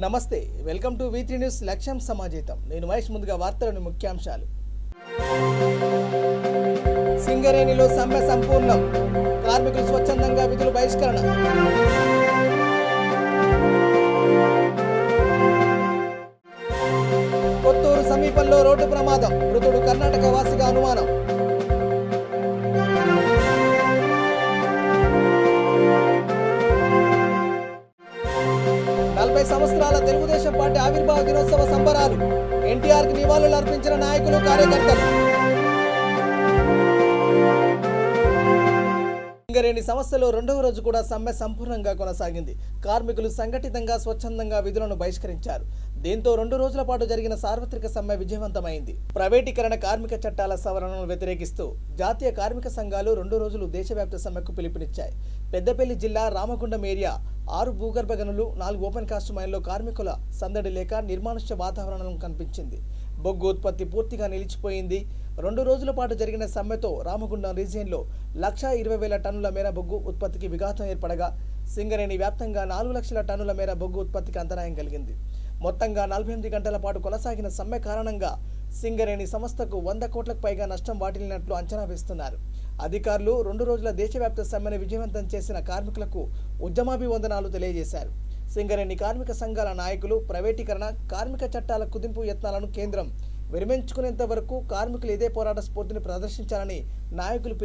నమస్తే, welcome to V3 news లక్ష్యం సమాజేతం. నేను మహేష్. ముందుగా వార్తలోని ముఖ్యాంశాలు. సింగరేణిలో సమ్మె సంపూర్ణం, కార్మికులు స్వచ్ఛందంగా విధులు బహిష్కరణ. కొత్తూరు సమీపంలో రోడ్డు ప్రమాదం, మృతుడు కర్ణాటక వాసిగా అనుమానం. సంవత్సరాల తెలుగుదేశం పార్టీ ఆవిర్భావ దినోత్సవ సంబరాలు, ఎన్టీఆర్ కి నివాళులు అర్పించిన నాయకులు, కార్యకర్తలు. సింగరేణి సంస్థలో రెండవ రోజు కూడా సమ్మె సంపూర్ణంగా కొనసాగింది. కార్మికులు సంఘటితంగా స్వచ్ఛందంగా విధులను బహిష్కరించారు. దీంతో 2 రోజుల పాటు జరిగిన సార్వత్రిక సమ్మె విజయవంతమైంది. ప్రైవేటీకరణ కార్మిక చట్టాల సవరణను వ్యతిరేకిస్తూ జాతీయ కార్మిక సంఘాలు 2 రోజులు దేశవ్యాప్త సమ్మెకు పిలుపునిచ్చాయి. పెద్దపల్లి జిల్లా రామగుండం ఏరియా 6 భూగర్భ గనులు, 4 ఓపెన్ కాస్ట్ మైన్లో కార్మికుల సందడి లేక నిర్మానుష్య వాతావరణం కనిపించింది. బొగ్గు ఉత్పత్తి పూర్తిగా నిలిచిపోయింది. 2 రోజుల పాటు జరిగిన సమ్మెతో రామగుండం రీజియన్లో 1,20,000 టన్నుల మేర బొగ్గు ఉత్పత్తికి విఘాతం ఏర్పడగా, సింగరేణి వ్యాప్తంగా 4 లక్షల టన్నుల మేర బొగ్గు ఉత్పత్తికి అంతరాయం కలిగింది. మొత్తంగా 48 గంటల పాటు కొనసాగిన సమ్మె కారణంగా సింగరేణి సంస్థకు 100 కోట్లకు పైగా నష్టం వాటిల్లినట్లు అంచనా వేస్తున్నారు. అధికారులు 2 రోజుల దేశవ్యాప్త సమ్మెను విజయవంతం చేసిన కార్మికులకు ఉద్యమాభివందనాలు తెలియజేశారు. సింగరేణి కార్మిక సంఘాల నాయకులు ప్రైవేటీకరణ కార్మిక చట్టాల కుదింపు యత్నాలను కేంద్రం విరమించుకునేంత వరకు కార్మికులు ఇదే పోరాట స్ఫూర్తిని ప్రదర్శించాలని నాయకులు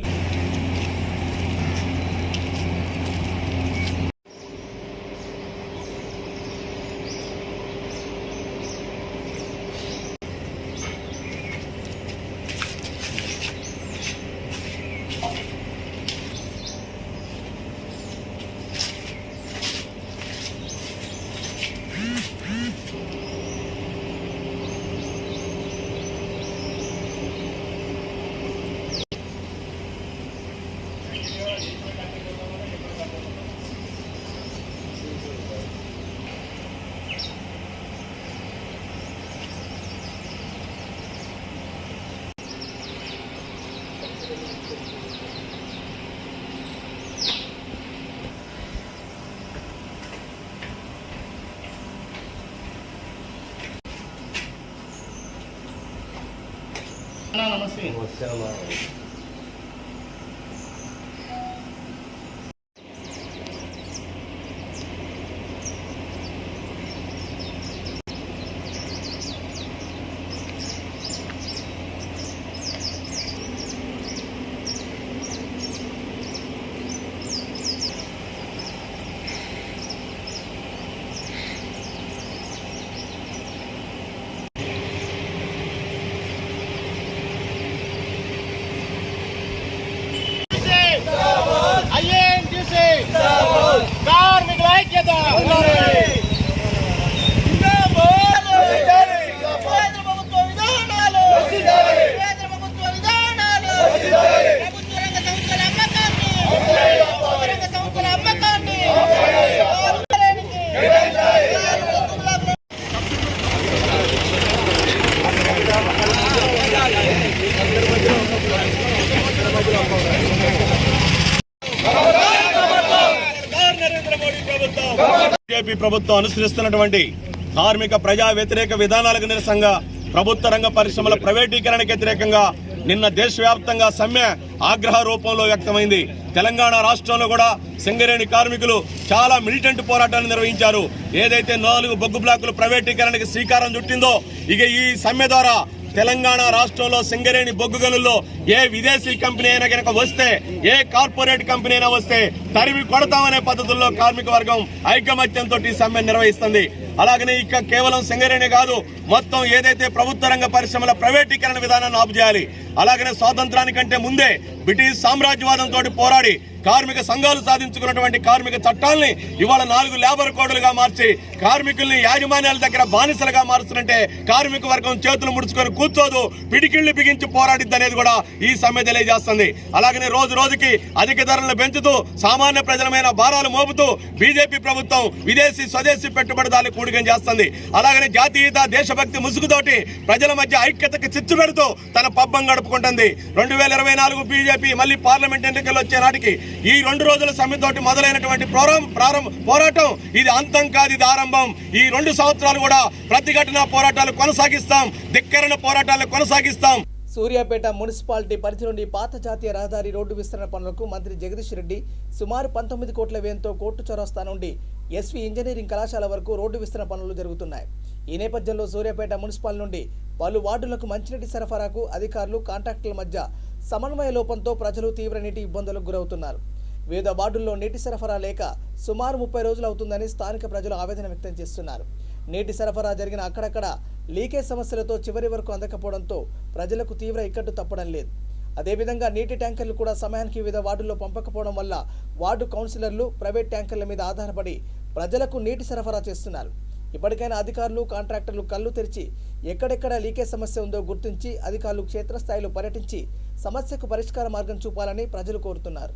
నమస్తే. కార్మికుల ఐక్యత బీజేపీ ప్రభుత్వం అనుసరిస్తున్నటువంటి కార్మిక ప్రజా వ్యతిరేక విధానాలకు నిరసనగా ప్రభుత్వ రంగ పరిశ్రమల ప్రైవేటీకరణకు వ్యతిరేకంగా నిన్న దేశవ్యాప్తంగా సమ్మె ఆగ్రహ రూపంలో వ్యక్తమైంది. తెలంగాణ రాష్ట్రంలో కూడా సింగరేణి కార్మికులు చాలా మిలిటెంట్ పోరాటాన్ని నిర్వహించారు. ఏదైతే 4 బొగ్గు బ్లాకులు ప్రైవేటీకరణకి శ్రీకారం చుట్టిందో, ఇక ఈ సమ్మె ద్వారా తెలంగాణ రాష్ట్రంలో సింగరేణి బొగ్గు గనుల్లో ఏ విదేశీ కంపెనీ అయినా కనుక వస్తే, ఏ కార్పొరేట్ కంపెనీ అయినా వస్తే తరిమి కొడతామనే పద్ధతుల్లో కార్మిక వర్గం ఐకమత్యంతో ఈ సమ్మె నిర్వహిస్తుంది. అలాగనే ఇక కేవలం సింగరేణి కాదు, మొత్తం ఏదైతే ప్రభుత్వ రంగ పరిశ్రమల ప్రైవేటీకరణ విధానాన్ని ఆపు చేయాలి. అలాగనే స్వాతంత్రానికంటే ముందే బ్రిటిష్ సామ్రాజ్యవాదంతో పోరాడి కార్మిక సంఘాలు సాధించుకున్నటువంటి కార్మిక చట్టాలని ఇవాళ 4 లేబర్ కోడ్లుగా మార్చి కార్మికుల్ని యాజమాన్యాల దగ్గర బానిసలుగా మారుస్తుంటే కార్మిక వర్గం చేతులు ముడుచుకొని కూర్చోదు, పిడికిళ్లు బిగించి పోరాడిద్ది అనేది కూడా ఈ సమ్మె తెలియజేస్తుంది. అలాగనే రోజు రోజుకి అధిక ధరలను పెంచుతూ సామాన్య ప్రజలమైన భారాలు మోపుతూ బీజేపీ ప్రభుత్వం విదేశీ స్వదేశీ పెట్టుబడిదారులు కూడికం చేస్తుంది. అలాగనే జాతీయత దేశభక్తి ముసుగుతోటి ప్రజల మధ్య ఐక్యతకి చిచ్చు పెడుతూ తన పబ్బం చెప్పుకుంటుంది. 2024 బీజేపీ మళ్ళీ పార్లమెంట్ ఎన్నికలు వచ్చే నాటికి ఈ 2 రోజుల సమ్మెతోటి మొదలైనటువంటి పోరాటం ఇది అంతం కాదు, ఇది ఆరంభం. ఈ 2 సంవత్సరాలు కూడా ప్రతిఘటన పోరాటాలు కొనసాగిస్తాం, ధిక్కరణ పోరాటాలు కొనసాగిస్తాం. సూర్యాపేట మున్సిపాలిటీ పరిధి నుండి పాత జాతీయ రహదారి రోడ్డు విస్తరణ పనులకు మంత్రి జగదీష్ రెడ్డి సుమారు 19 కోట్ల వ్యయంతో కోర్టు చౌరస్తా నుండి ఎస్వి ఇంజనీరింగ్ కళాశాల వరకు రోడ్డు విస్తరణ పనులు జరుగుతున్నాయి. ఈ నేపథ్యంలో సూర్యాపేట మున్సిపల్ నుండి పలు వార్డులకు మంచినీటి సరఫరాకు అధికారులు కాంట్రాక్టుల మధ్య సమన్వయ లోపంతో ప్రజలు తీవ్ర నీటి ఇబ్బందులకు గురవుతున్నారు. వివిధ వార్డుల్లో నీటి సరఫరా లేక సుమారు 30 రోజులు అవుతుందని స్థానిక ప్రజలు ఆవేదన వ్యక్తం చేస్తున్నారు. నీటి సరఫరా జరిగిన అక్కడక్కడ లీకేజ్ సమస్యలతో చివరి వరకు అందకపోవడంతో ప్రజలకు తీవ్ర ఇక్కట్టు తప్పడం లేదు. అదేవిధంగా నీటి ట్యాంకర్లు కూడా సమయానికి వివిధ వార్డుల్లో పంపకపోవడం వల్ల వార్డు కౌన్సిలర్లు ప్రైవేట్ ట్యాంకర్ల మీద ఆధారపడి ప్రజలకు నీటి సరఫరా చేస్తున్నారు. ఇప్పటికైనా అధికారులు కాంట్రాక్టర్లు కళ్ళు తెరిచి ఎక్కడెక్కడ లీకేజ్ సమస్య ఉందో గుర్తించి అధికారులు క్షేత్రస్థాయిలో పర్యటించి సమస్యకు పరిష్కార మార్గం చూపాలని ప్రజలు కోరుతున్నారు.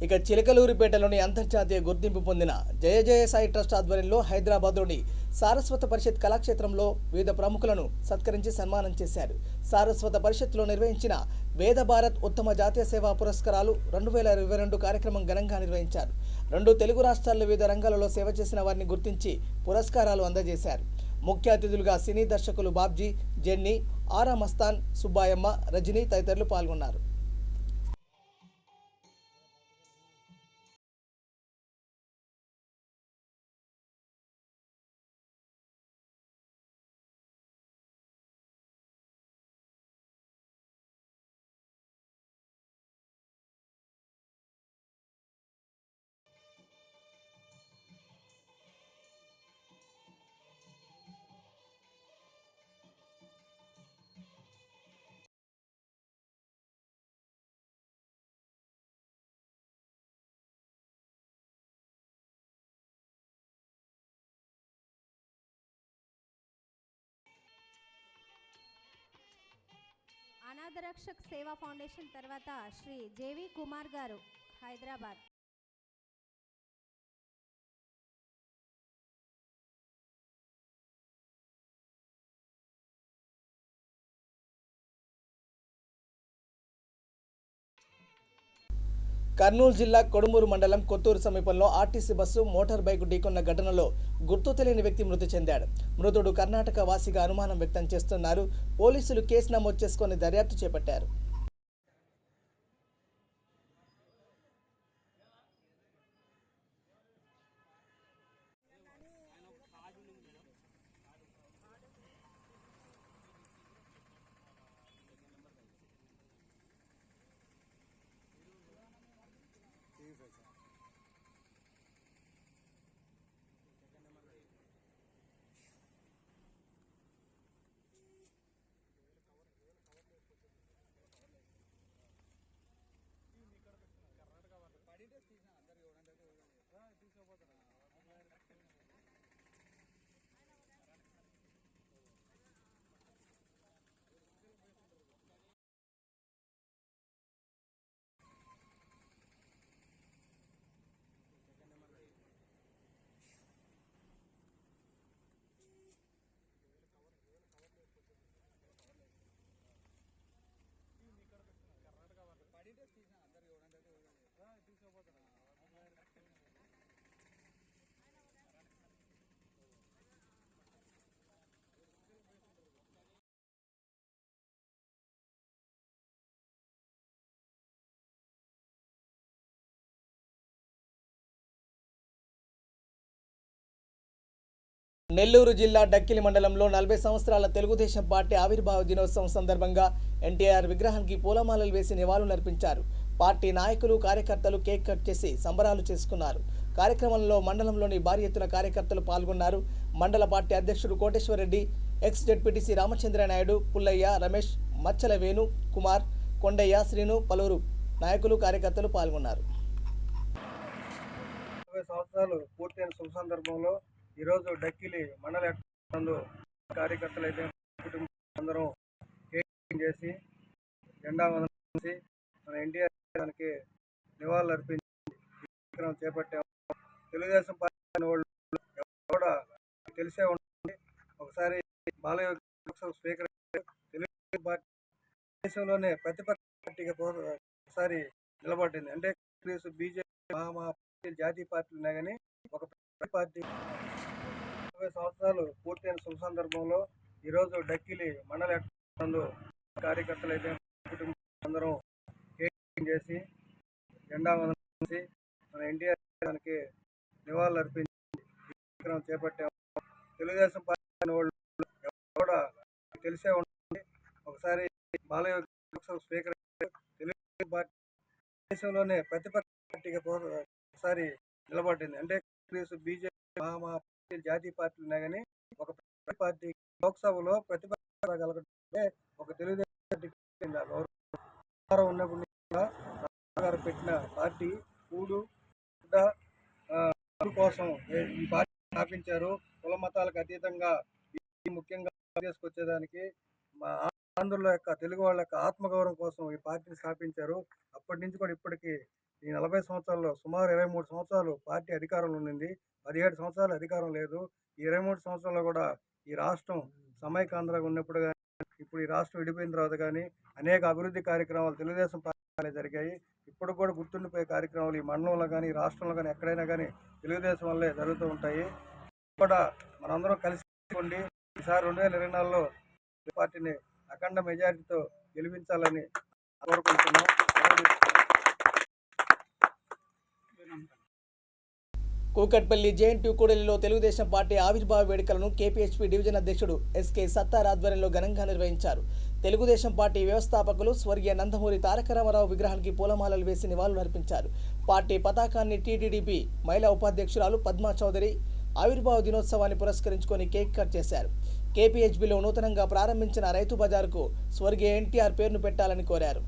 ఇక చిలకలూరిపేటలోని అంతర్జాతీయ గుర్తింపు పొందిన జయ జయ సాయి ట్రస్ట్ ఆధ్వర్యంలో హైదరాబాద్లోని సారస్వత పరిషత్ కళాక్షేత్రంలో వివిధ ప్రముఖులను సత్కరించి సన్మానం చేశారు. సారస్వత పరిషత్లో నిర్వహించిన వేద భారత్ ఉత్తమ జాతీయ సేవా పురస్కారాలు 2022 కార్యక్రమం ఘనంగా నిర్వహించారు. 2 తెలుగు రాష్ట్రాల్లో వివిధ రంగాలలో సేవ చేసిన వారిని గుర్తించి పురస్కారాలు అందజేశారు. ముఖ్య అతిథులుగా సినీ దర్శకులు బాబ్జీ, జెన్నీ, ఆరా మస్తాన్, సుబ్బాయమ్మ, రజనీ తదితరులు పాల్గొన్నారు. అనాథరక్షక్ సేవా ఫౌండేషన్ తర్వాత శ్రీ జేవి కుమార్ గారు, హైదరాబాద్. కర్నూలు జిల్లా కొడుమూరు మండలం కొత్తూరు సమీపంలో ఆర్టీసీ బస్సు మోటార్ బైక్ ఢీకొన్న ఘటనలో గుర్తు తెలియని వ్యక్తి మృతి చెందాడు. మృతుడు కర్ణాటక వాసిగా అనుమానం వ్యక్తం చేస్తున్నారు. పోలీసులు కేసు నమోదు చేసుకుని దర్యాప్తు చేపట్టారు. నెల్లూరు జిల్లా డక్కిలి మండలంలో 40 సంవత్సరాల తెలుగుదేశం పార్టీ ఆవిర్భావ దినోత్సవం సందర్భంగా ఎన్టీఆర్ విగ్రహానికి పూలమాలలు వేసి నివాళులర్పించారు. పార్టీ నాయకులు కార్యకర్తలు కేక్ కట్ చేసి సంబరాలు చేసుకున్నారు. కార్యక్రమంలో మండలంలోని భారీ ఎత్తున కార్యకర్తలు పాల్గొన్నారు. మండల పార్టీ అధ్యక్షుడు కోటేశ్వరరెడ్డి, ఎక్స్ జెడ్పీటీసీ రామచంద్రనాయుడు, పుల్లయ్య, రమేష్, మచ్చల వేణు కుమార్, కొండయ్య, శ్రీను, పలువురు నాయకులు కార్యకర్తలు పాల్గొన్నారు. 20 సంవత్సరాలు పూర్తయిన శుభ సందర్భంలో ఈరోజు డక్కిలి మండల నందు కార్యకర్తలు అయితే కుటుంబం అందరం కేక్ చేసి జెండా వందనం చేసి మన ఎన్టీఆర్ గారికి నివాళులు అర్పించి కార్యక్రమం చేపట్టాము. తెలుగుదేశం పార్టీ వాళ్ళు కూడా తెలిసే ఉంటుంది. ఒకసారి బాలయ్య స్పీకర్ తెలుగుదేశం పార్టీ దేశంలోనే ప్రతిపక్ష పార్టీగా ఒకసారి నిలబడింది. అంటే బీజేపీ మా జాతీయ పార్టీలు ఉన్నాయి కానీ ఒక పార్టీ 20 సంవత్సరాలు పూర్తయిన శుభ సందర్భంలో ఈరోజు డక్కిలి మండల నందు కార్యకర్తలు అయితే కుటుంబం అందరం కేక్ చేసి జెండా వందనం చేసి మన ఎన్టీఆర్ గారికి నివాళులు అర్పించి కార్యక్రమం చేపట్టాము. తెలుగుదేశం పార్టీ వాళ్ళు కూడా తెలిసే ఉంటుంది. ఒకసారి బాలయ్య స్పీకర్ తెలుగుదేశం పార్టీ దేశంలోనే ప్రతిపక్ష పార్టీగా ఒకసారి నిలబడింది. అంటే బీజేపీ మా జాతీయ పార్టీలు ఉన్నాయి కానీ ఒక పార్టీ లోక్సభలో ప్రతిపక్ష కలగటే ఒక తెలుగుదేశం ఉన్నప్పుడు గారు పెట్టిన పార్టీ కూడు కోసం ఈ పార్టీ స్థాపించారు. కుల మతాలకు అతీతంగా ముఖ్యంగా తీసుకొచ్చేదానికి ఆంధ్రుల యొక్క తెలుగు వాళ్ళ యొక్క ఆత్మగౌరవం కోసం ఈ పార్టీని స్థాపించారు. అప్పటి నుంచి కూడా ఇప్పటికీ ఈ 40 సంవత్సరాల్లో సుమారు 23 సంవత్సరాలు పార్టీ అధికారంలో ఉంది. 17 సంవత్సరాలు అధికారం లేదు. ఈ 23 సంవత్సరాల్లో కూడా ఈ రాష్ట్రం సమైకాంధ్రగా ఉన్నప్పుడు కానీ ఇప్పుడు ఈ రాష్ట్రం విడిపోయిన తర్వాత కానీ అనేక అభివృద్ధి కార్యక్రమాలు తెలుగుదేశం పార్టీ జరిగాయి. ఇప్పుడు కూడా గుర్తుండిపోయే కార్యక్రమాలు ఈ మండలంలో కానీ రాష్ట్రంలో కానీ ఎక్కడైనా కానీ తెలుగుదేశం వల్లే జరుగుతూ ఉంటాయి. కూడా మనందరం కలిసి ఉండి ఈసారి 2024లో పార్టీని అఖండ మెజారిటీతో గెలిపించాలని కోరుకుంటున్నాం. కూకట్పల్లి జేఎన్టీ కూడలిలో తెలుగుదేశం పార్టీ ఆవిర్భావ వేడుకలను కేపీహెచ్పీ డివిజన్ అధ్యక్షుడు ఎస్కే సత్తార్ ఆధ్వర్యంలో ఘనంగా నిర్వహించారు. తెలుగుదేశం పార్టీ వ్యవస్థాపకులు స్వర్గీయ నందమూరి తారక రామారావు విగ్రహానికి పూలమాలలు వేసి నివాళులు అర్పించారు. పార్టీ పతాకాన్ని టీటీడీపీ మహిళా ఉపాధ్యక్షురాలు పద్మా చౌదరి ఆవిర్భావ దినోత్సవాన్ని పురస్కరించుకొని కేక్ కట్ చేశారు. కేపీహెచ్బీలో నూతనంగా ప్రారంభించిన రైతు బజారుకు స్వర్గీయ ఎన్టీఆర్ పేరును పెట్టాలని కోరారు.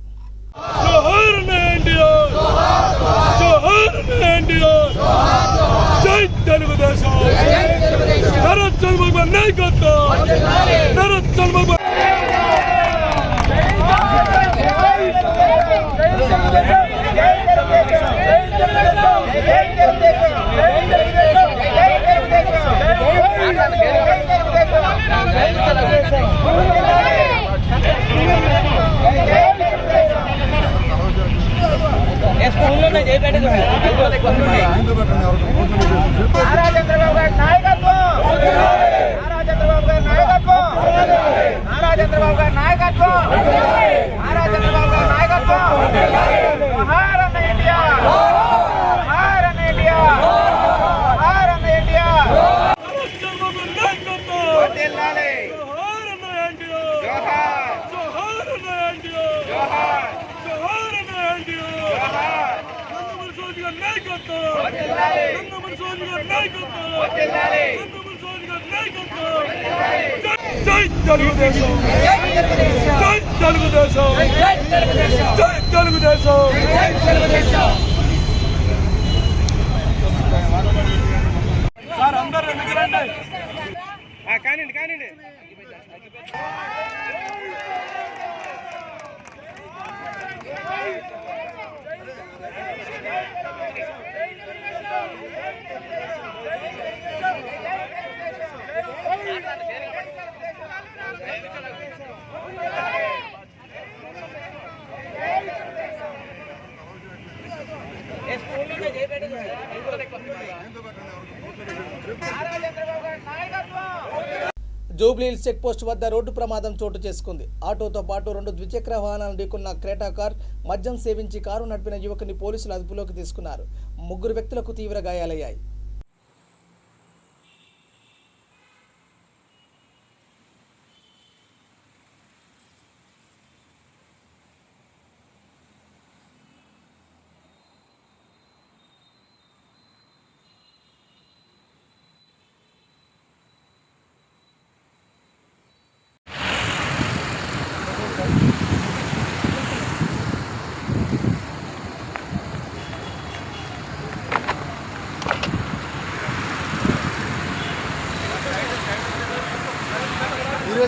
జూబ్లీహిల్స్ చెక్ పోస్ట్ వద్ద రోడ్డు ప్రమాదం చోటు చేసుకుంది. ఆటోతో పాటు 2 ద్విచక్ర వాహనాలను ఢీకొన్న క్రేటా కార్ మద్యం సేవించి కారు నడిపిన యువకుని పోలీసులు అదుపులోకి తీసుకున్నారు. 3 వ్యక్తులకు తీవ్ర గాయాలయ్యాయి.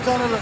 ఛానల్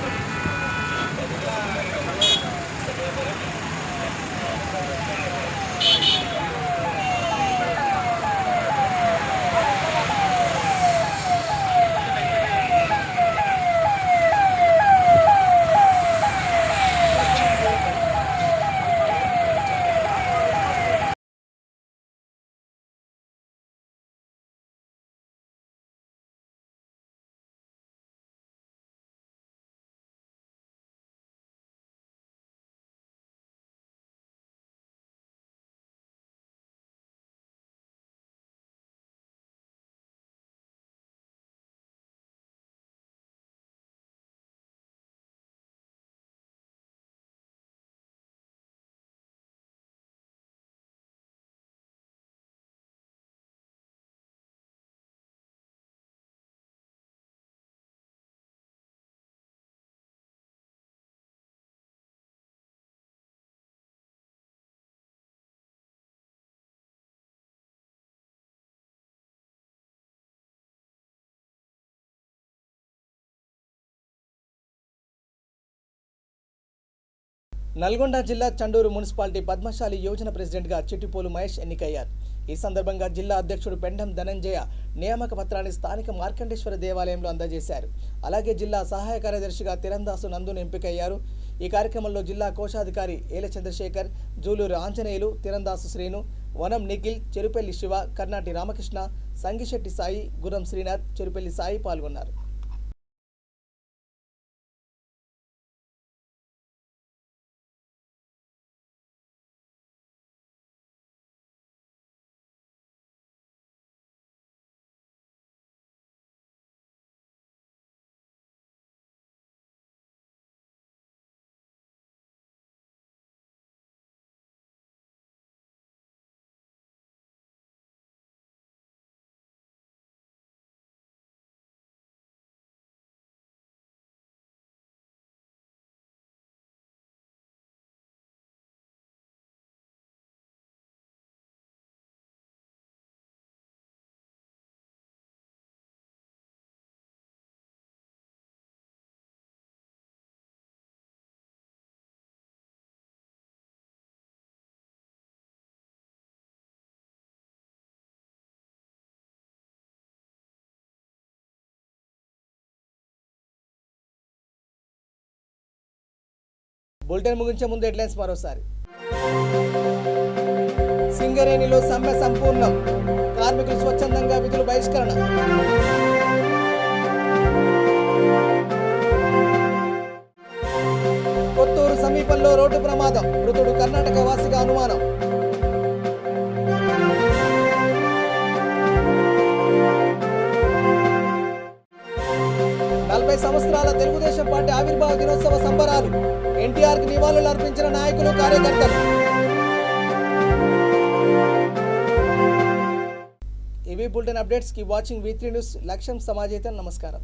నల్గొండ జిల్లా చండూరు మున్సిపాలిటీ పద్మశాలి యోజన ప్రెసిడెంట్గా చిట్టిపోలు మహేష్ ఎన్నికయ్యారు. ఈ సందర్భంగా జిల్లా అధ్యక్షుడు పెండం ధనంజయ నియామక పత్రాన్ని స్థానిక మార్కండేశ్వర దేవాలయంలో అందజేశారు. అలాగే జిల్లా సహాయ కార్యదర్శిగా తిరందాసు నందును ఎంపికయ్యారు. ఈ కార్యక్రమంలో జిల్లా కోశాధికారి ఏల చంద్రశేఖర్, జూలూరు ఆంజనేయులు, తిరందాసు శ్రీను, వనం నిఖిల్, చెరుపెల్లి శివ, కర్నాటి రామకృష్ణ, సంగిశెట్టి సాయి, గురం శ్రీనాథ్, చెరుపెల్లి సాయి పాల్గొన్నారు. బులెటిన్ ముగించే ముందు హెడ్లైన్స్ మరోసారి. సింగరేణిలో సమ్మె సంపూర్ణం, కార్మికులు స్వచ్ఛందంగా విధులు బహిష్కరణ. కొత్తూరు సమీపంలో రోడ్డు ప్రమాదం, మృతుడు కర్ణాటక వాసిగా అనుమానం. సంవత్సరాల తెలుగుదేశం పార్టీ ఆవిర్భావ దినోత్సవ సంబరాలు, ఎన్టీఆర్ కి నివాళులు అర్పించిన నాయకులు, కార్యకర్తలు. ఇవి bulletin updates. Keep watching V3 news. లక్ష్యం సమాజేత. నమస్కారం.